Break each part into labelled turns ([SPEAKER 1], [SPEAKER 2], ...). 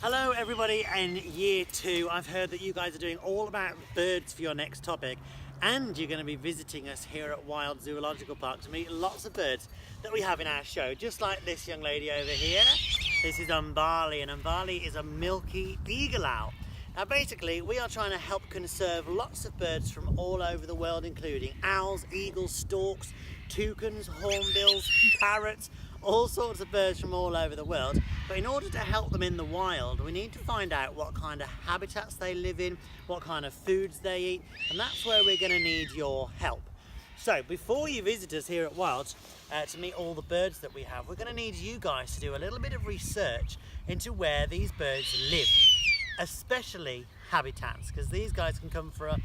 [SPEAKER 1] Hello everybody. In year 2 I've heard that you guys are doing all about birds for your next topic, and you're going to be visiting us here at Wild Zoological Park to meet lots of birds that we have in our show, just like this young lady over here. This is Umbali, and Umbali is a milky eagle owl. Now basically we are trying to help conserve lots of birds from all over the world, including owls, eagles, storks, toucans, hornbills, parrots, all sorts of birds from all over the world. But in order to help them in the wild, we need to find out what kind of habitats they live in, what kind of foods they eat, and that's where we're going to need your help. So before you visit us here at Wild to meet all the birds that we have, we're going to need you guys to do a little bit of research into where these birds live, especially habitats, because these guys can come from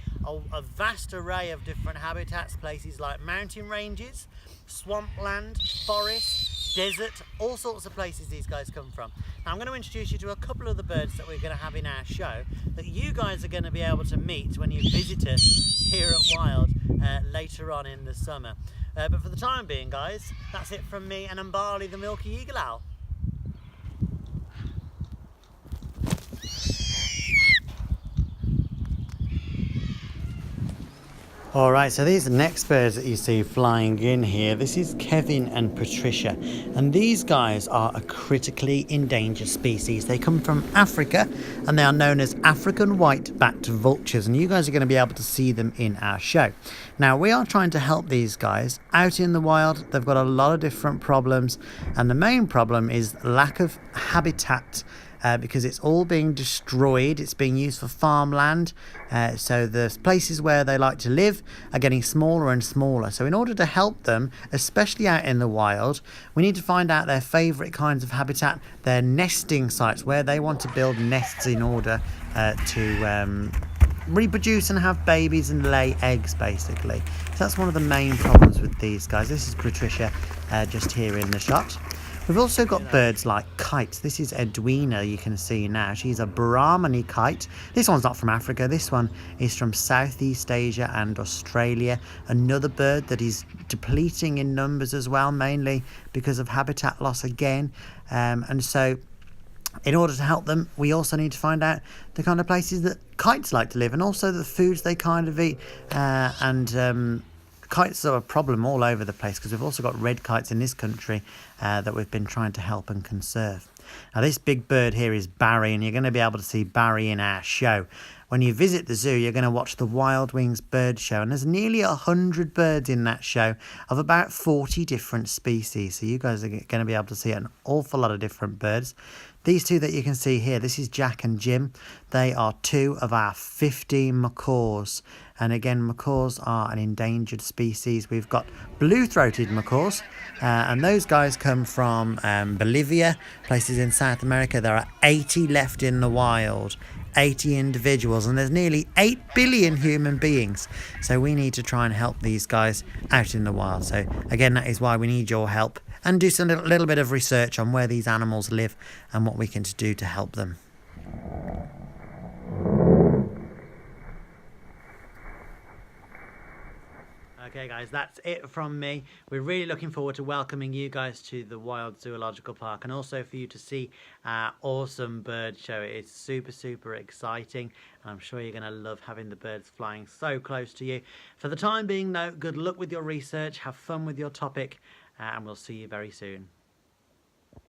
[SPEAKER 1] a vast array of different habitats, places like mountain ranges, swampland, forest, desert, all sorts of places these guys come from. Now I'm going to introduce you to a couple of the birds that we're going to have in our show that you guys are going to be able to meet when you visit us here at Wild later on in the summer. But for the time being, guys, that's it from me and Umbali the milky eagle owl. Alright, so these next birds that you see flying in here, this is Kevin and Patricia, and these guys are a critically endangered species. They come from Africa and they are known as African white-backed vultures, and you guys are going to be able to see them in our show. Now we are trying to help these guys out in the wild. They've got a lot of different problems, and the main problem is lack of habitat. Because it's all being destroyed, it's being used for farmland, so the places where they like to live are getting smaller and smaller. So in order to help them, especially out in the wild, we need to find out their favourite kinds of habitat, their nesting sites, where they want to build nests in order to reproduce and have babies and lay eggs, basically. So that's one of the main problems with these guys. This is Patricia just here in the shot. We've also got birds like kites. This is Edwina, you can see now. She's a Brahmani kite. This one's not from Africa. This one is from Southeast Asia and Australia. Another bird that is depleting in numbers as well, mainly because of habitat loss again. And so in order to help them, we also need to find out the kind of places that kites like to live, and also the foods they kind of eat. Kites are a problem all over the place, because we've also got red kites in this country that we've been trying to help and conserve. Now this big bird here is Barry, and you're going to be able to see Barry in our show. When you visit the zoo, you're going to watch the Wild Wings bird show, and there's nearly 100 birds in that show of about 40 different species. So you guys are going to be able to see an awful lot of different birds. These two that you can see here, this is Jack and Jim. They are 2 of our 50 macaws. And again, macaws are an endangered species. We've got blue-throated macaws, and those guys come from Bolivia, places in South America. There are 80 left in the wild, 80 individuals, and there's nearly 8 billion human beings. So we need to try and help these guys out in the wild. So again, that is why we need your help, and do some little bit of research on where these animals live and what we can do to help them. Okay guys, that's it from me. We're really looking forward to welcoming you guys to the Wild Zoological Park, and also for you to see our awesome bird show. It's super exciting, and I'm sure you're going to love having the birds flying so close to you. For the time being though, good luck with your research, have fun with your topic, and we'll see you very soon.